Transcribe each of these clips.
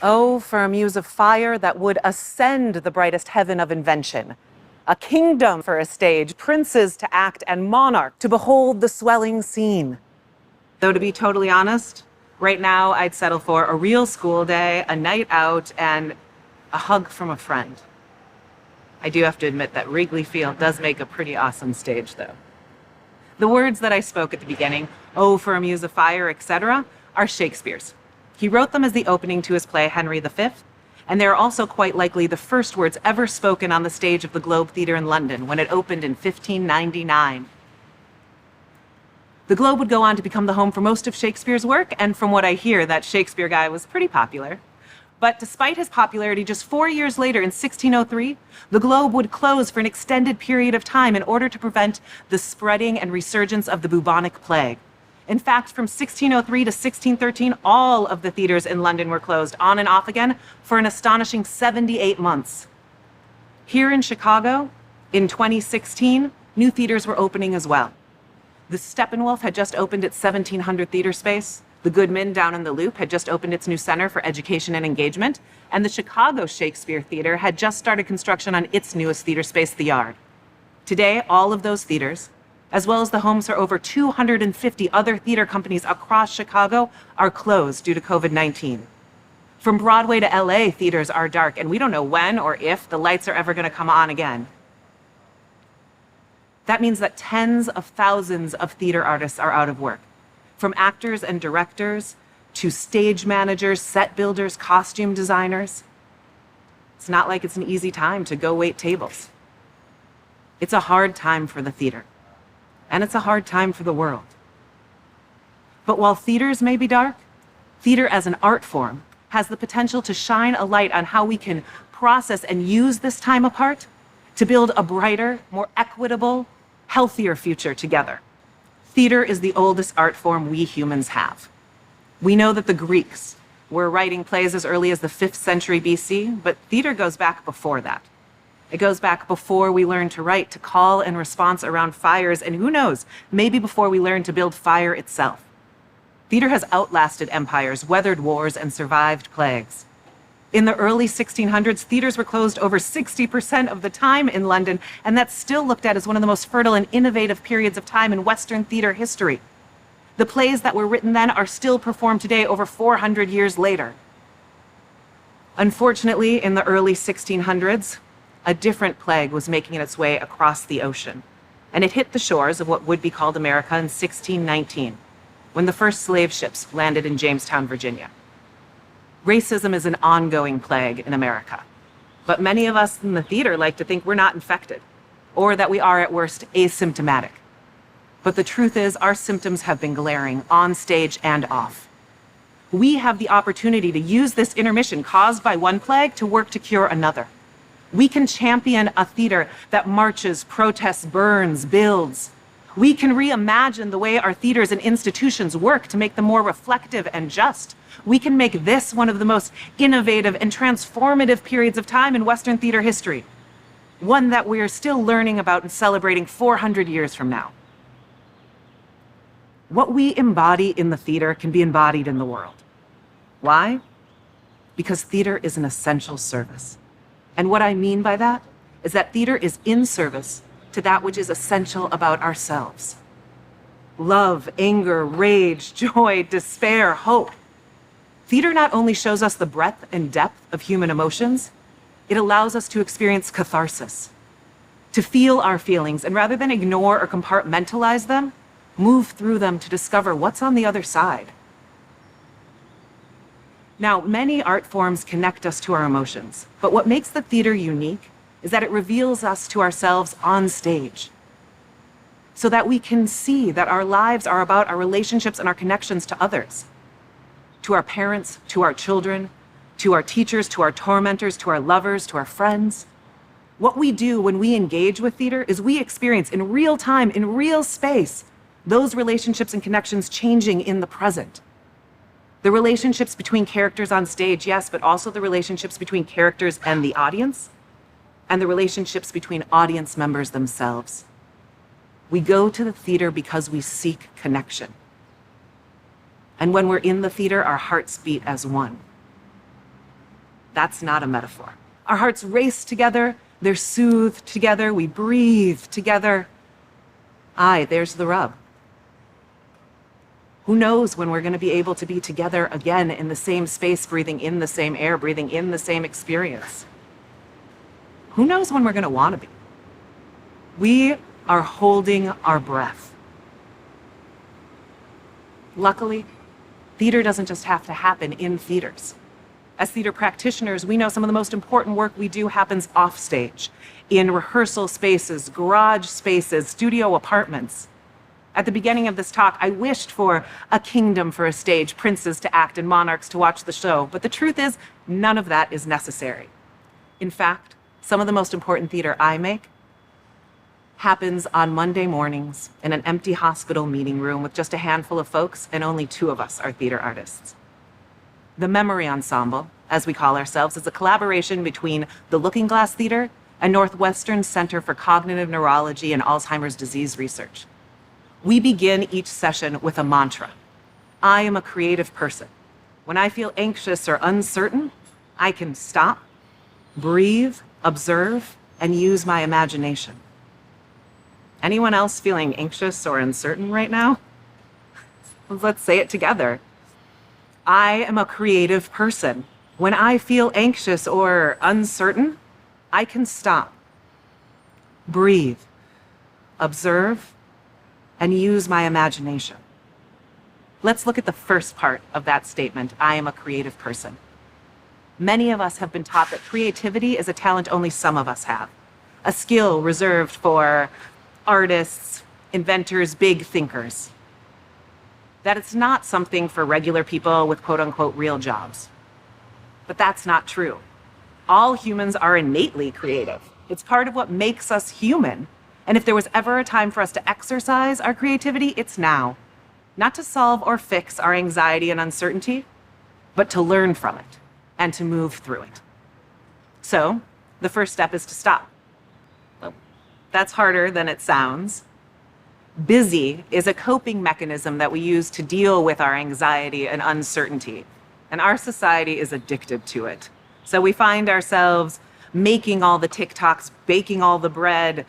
Oh, for a muse of fire that would ascend the brightest heaven of invention. A kingdom for a stage, princes to act, and monarch to behold the swelling scene. Though to be totally honest, right now I'd settle for a real school day, a night out, and a hug from a friend. I do have to admit that Wrigley Field does make a pretty awesome stage, though. The words that I spoke at the beginning, oh, for a muse of fire, etc., are Shakespeare's. He wrote them as the opening to his play Henry V, and they are also quite likely the first words ever spoken on the stage of the Globe Theatre in London when it opened in 1599. The Globe would go on to become the home for most of Shakespeare's work, and from what I hear, that Shakespeare guy was pretty popular. But despite his popularity, just 4 years later, in 1603, the Globe would close for an extended period of time in order to prevent the spreading and resurgence of the bubonic plague. In fact, from 1603 to 1613, all of the theaters in London were closed on and off again for an astonishing 78 months. Here in Chicago, in 2016, new theaters were opening as well. The Steppenwolf had just opened its 1,700 theater space. The Goodman down in the Loop had just opened its new Center for Education and Engagement, and the Chicago Shakespeare Theater had just started construction on its newest theater space, The Yard. Today, all of those theaters, as well as the homes for over 250 other theater companies across Chicago, are closed due to COVID-19. From Broadway to LA, theaters are dark, and we don't know when or if the lights are ever going to come on again. That means that tens of thousands of theater artists are out of work. From actors and directors to stage managers, set builders, costume designers. It's not like it's an easy time to go wait tables. It's a hard time for the theater, and it's a hard time for the world. But while theaters may be dark, theater as an art form has the potential to shine a light on how we can process and use this time apart to build a brighter, more equitable, healthier future together. Theater is the oldest art form we humans have. We know that the Greeks were writing plays as early as the 5th century BC, but theater goes back before that. It goes back before we learned to write, to call and response around fires, and who knows, maybe before we learned to build fire itself. Theater has outlasted empires, weathered wars, and survived plagues. In the early 1600s, theaters were closed over 60% of the time in London, and that's still looked at as one of the most fertile and innovative periods of time in Western theater history. The plays that were written then are still performed today over 400 years later. Unfortunately, in the early 1600s, a different plague was making its way across the ocean, and it hit the shores of what would be called America in 1619, when the first slave ships landed in Jamestown, Virginia. Racism is an ongoing plague in America, but many of us in the theater like to think we're not infected, or that we are at worst asymptomatic. But the truth is, our symptoms have been glaring on stage and off. We have the opportunity to use this intermission caused by one plague to work to cure another. We can champion a theater that marches, protests, burns, builds. We can reimagine the way our theaters and institutions work to make them more reflective and just. We can make this one of the most innovative and transformative periods of time in Western theater history, one that we are still learning about and celebrating 400 years from now. What we embody in the theater can be embodied in the world. Why? Because theater is an essential service. And what I mean by that is that theater is in service to that which is essential about ourselves. Love, anger, rage, joy, despair, hope. Theater not only shows us the breadth and depth of human emotions, it allows us to experience catharsis, to feel our feelings, and rather than ignore or compartmentalize them, move through them to discover what's on the other side. Now, many art forms connect us to our emotions, but what makes the theater unique is that it reveals us to ourselves on stage, so that we can see that our lives are about our relationships and our connections to others, to our parents, to our children, to our teachers, to our tormentors, to our lovers, to our friends. What we do when we engage with theater is we experience in real time, in real space, those relationships and connections changing in the present. The relationships between characters on stage, yes, but also the relationships between characters and the audience, and the relationships between audience members themselves. We go to the theater because we seek connection. And when we're in the theater, our hearts beat as one. That's not a metaphor. Our hearts race together, they're soothed together, we breathe together. Aye, there's the rub. Who knows when we're going to be able to be together again in the same space, breathing in the same air, breathing in the same experience? Who knows when we're going to want to be? We are holding our breath. Luckily, theater doesn't just have to happen in theaters. As theater practitioners, we know some of the most important work we do happens off stage, in rehearsal spaces, garage spaces, studio apartments. At the beginning of this talk, I wished for a kingdom for a stage, princes to act and monarchs to watch the show, but the truth is, none of that is necessary. In fact, some of the most important theater I make happens on Monday mornings in an empty hospital meeting room with just a handful of folks, and only 2 of us are theater artists. The Memory Ensemble, as we call ourselves, is a collaboration between the Looking Glass Theater and Northwestern Center for Cognitive Neurology and Alzheimer's Disease Research. We begin each session with a mantra. I am a creative person. When I feel anxious or uncertain, I can stop, breathe, observe, and use my imagination. Anyone else feeling anxious or uncertain right now? Let's say it together. I am a creative person. When I feel anxious or uncertain, I can stop, breathe, observe, and use my imagination. Let's look at the first part of that statement, I am a creative person. Many of us have been taught that creativity is a talent only some of us have, a skill reserved for artists, inventors, big thinkers. That it's not something for regular people with quote unquote real jobs. But that's not true. All humans are innately creative. It's part of what makes us human. And if there was ever a time for us to exercise our creativity, it's now. Not to solve or fix our anxiety and uncertainty, but to learn from it and to move through it. So, the first step is to stop. Well, that's harder than it sounds. Busy is a coping mechanism that we use to deal with our anxiety and uncertainty. And our society is addicted to it. So we find ourselves making all the TikToks, baking all the bread,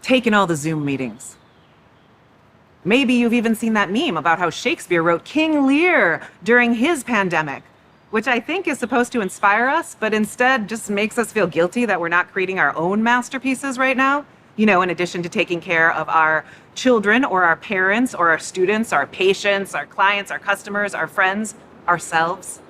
taking all the Zoom meetings. Maybe you've even seen that meme about how Shakespeare wrote King Lear during his pandemic, which I think is supposed to inspire us, but instead just makes us feel guilty that we're not creating our own masterpieces right now. You know, in addition to taking care of our children or our parents or our students, our patients, our clients, our customers, our friends, ourselves.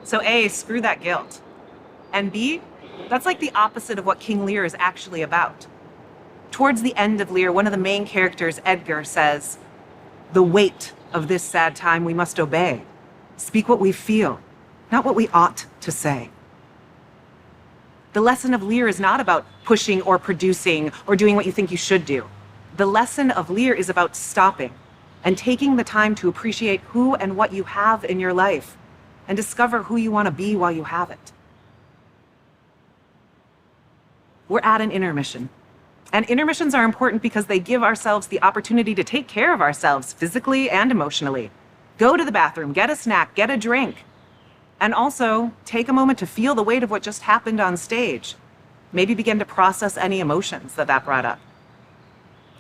So A, screw that guilt. And B, that's like the opposite of what King Lear is actually about. Towards the end of Lear, one of the main characters, Edgar, says, "The weight of this sad time we must obey. Speak what we feel, not what we ought to say." The lesson of Lear is not about pushing or producing or doing what you think you should do. The lesson of Lear is about stopping and taking the time to appreciate who and what you have in your life and discover who you want to be while you have it. We're at an intermission. And intermissions are important because they give ourselves the opportunity to take care of ourselves physically and emotionally. Go to the bathroom, get a snack, get a drink. And also take a moment to feel the weight of what just happened on stage. Maybe begin to process any emotions that brought up.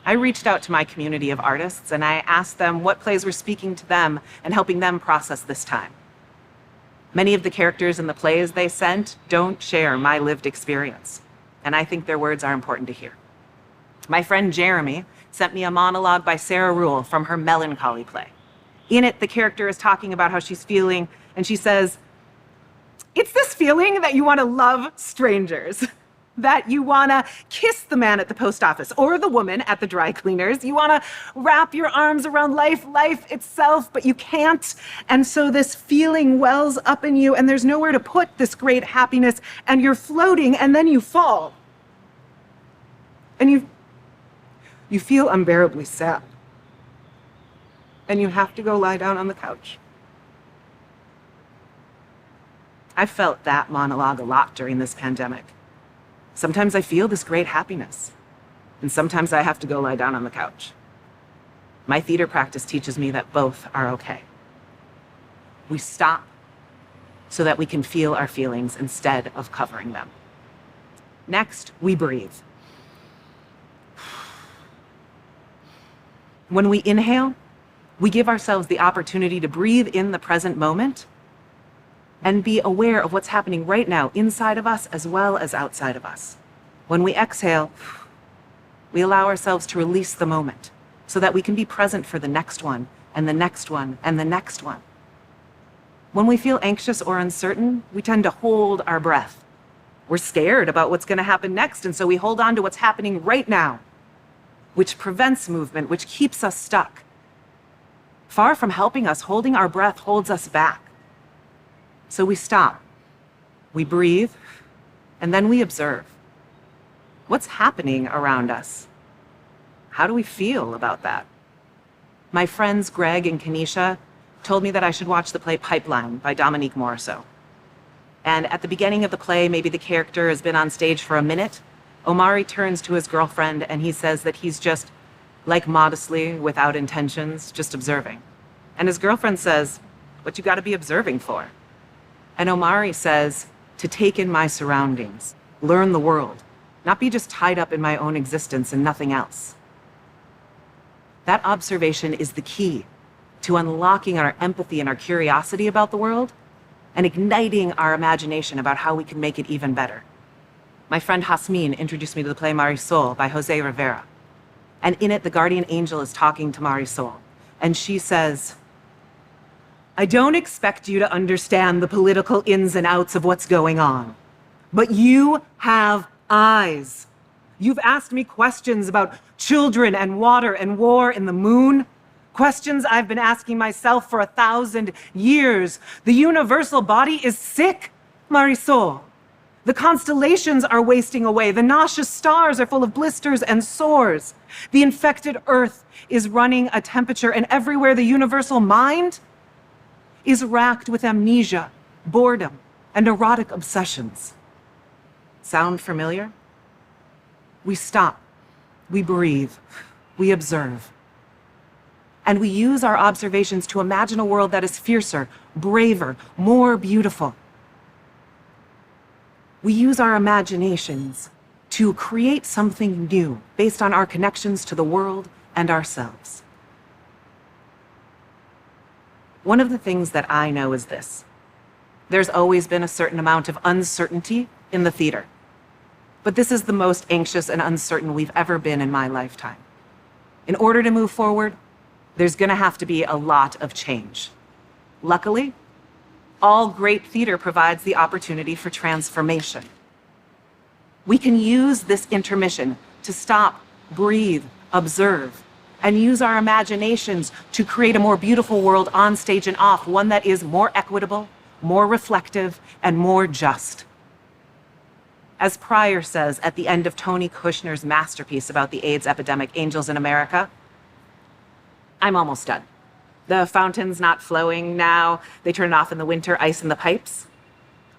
I reached out to my community of artists and I asked them what plays were speaking to them and helping them process this time. Many of the characters in the plays they sent don't share my lived experience, and I think their words are important to hear. My friend Jeremy sent me a monologue by Sarah Ruhl from her Melancholy play. In it, the character is talking about how she's feeling, and she says, "It's this feeling that you want to love strangers, that you want to kiss the man at the post office or the woman at the dry cleaners. You want to wrap your arms around life itself, but you can't. And so this feeling wells up in you, and there's nowhere to put this great happiness, and you're floating, and then you fall. And you feel unbearably sad. And you have to go lie down on the couch." I felt that monologue a lot during this pandemic. Sometimes I feel this great happiness, and sometimes I have to go lie down on the couch. My theater practice teaches me that both are okay. We stop, so that we can feel our feelings instead of covering them. Next, we breathe. When we inhale, we give ourselves the opportunity to breathe in the present moment and be aware of what's happening right now inside of us as well as outside of us. When we exhale, we allow ourselves to release the moment so that we can be present for the next one and the next one and the next one. When we feel anxious or uncertain, we tend to hold our breath. We're scared about what's going to happen next, and so we hold on to what's happening right now, which prevents movement, which keeps us stuck. Far from helping us, holding our breath holds us back. So we stop, we breathe, and then we observe. What's happening around us? How do we feel about that? My friends Greg and Kanisha told me that I should watch the play Pipeline by Dominique Morisseau. And at the beginning of the play, maybe the character has been on stage for a minute. Omari turns to his girlfriend and he says that he's just, like modestly, without intentions, just observing. And his girlfriend says, "What you gotta be observing for?" And Omari says, "To take in my surroundings, learn the world, not be just tied up in my own existence and nothing else." That observation is the key to unlocking our empathy and our curiosity about the world and igniting our imagination about how we can make it even better. My friend Hasmin introduced me to the play Marisol by Jose Rivera. And in it, the guardian angel is talking to Marisol. And she says, "I don't expect you to understand the political ins and outs of what's going on, but you have eyes. You've asked me questions about children and water and war and the moon. Questions I've been asking myself for 1,000 years. The universal body is sick, Marisol. The constellations are wasting away. The nauseous stars are full of blisters and sores. The infected earth is running a temperature, and everywhere the universal mind is racked with amnesia, boredom, and erotic obsessions." Sound familiar? We stop, we breathe, we observe. And we use our observations to imagine a world that is fiercer, braver, more beautiful. We use our imaginations to create something new based on our connections to the world and ourselves. One of the things that I know is this: there's always been a certain amount of uncertainty in the theater. But this is the most anxious and uncertain we've ever been in my lifetime. In order to move forward, there's going to have to be a lot of change. Luckily, all great theater provides the opportunity for transformation. We can use this intermission to stop, breathe, observe, and use our imaginations to create a more beautiful world on stage and off, one that is more equitable, more reflective, and more just. As Pryor says at the end of Tony Kushner's masterpiece about the AIDS epidemic, Angels in America, "I'm almost done. The fountain's not flowing now. They turn it off in the winter, ice in the pipes.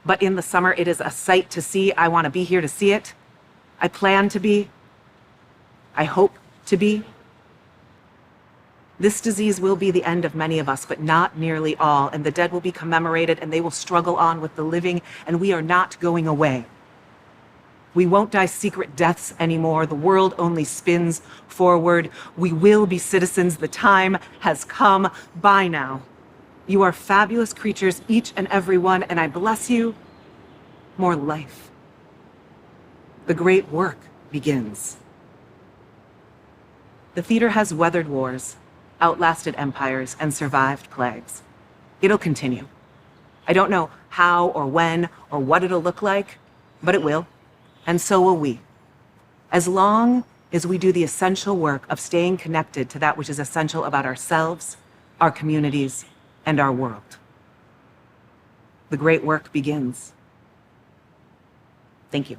But in the summer, it is a sight to see. I want to be here to see it. I plan to be. I hope to be." This disease will be the end of many of us, but not nearly all, and the dead will be commemorated, and they will struggle on with the living, and we are not going away. We won't die secret deaths anymore. The world only spins forward. We will be citizens. The time has come. Bye now. You are fabulous creatures, each and every one, and I bless you. More life. The great work begins. The theater has weathered wars, outlasted empires, and survived plagues. It'll continue. I don't know how or when or what it'll look like, but it will. And so will we. As long as we do the essential work of staying connected to that which is essential about ourselves, our communities, and our world. The great work begins. Thank you.